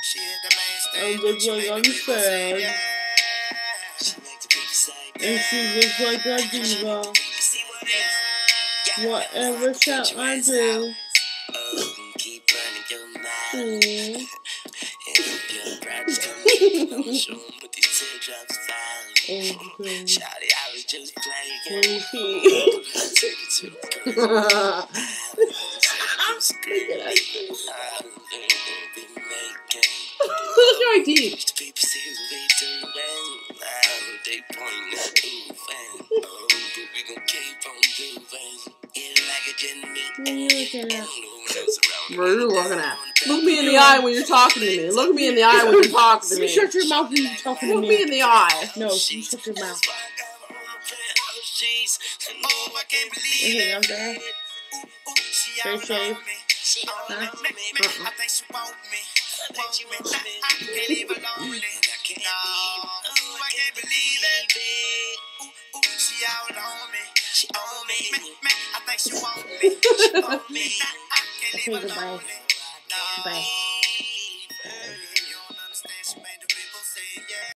I'm just like understand. And she looks like a diva. Whatever shall I do? Shawty, I was just playing. Look at my teeth. Bro, you're looking at. Look me in the eye when you're talking to me. Look me in the eye when you're talking to me. You shut your mouth when you're talking to me. Look me in the eye. No, you shut your mouth. Anything else there? Straight shave? Huh? Okay, goodbye. Bye.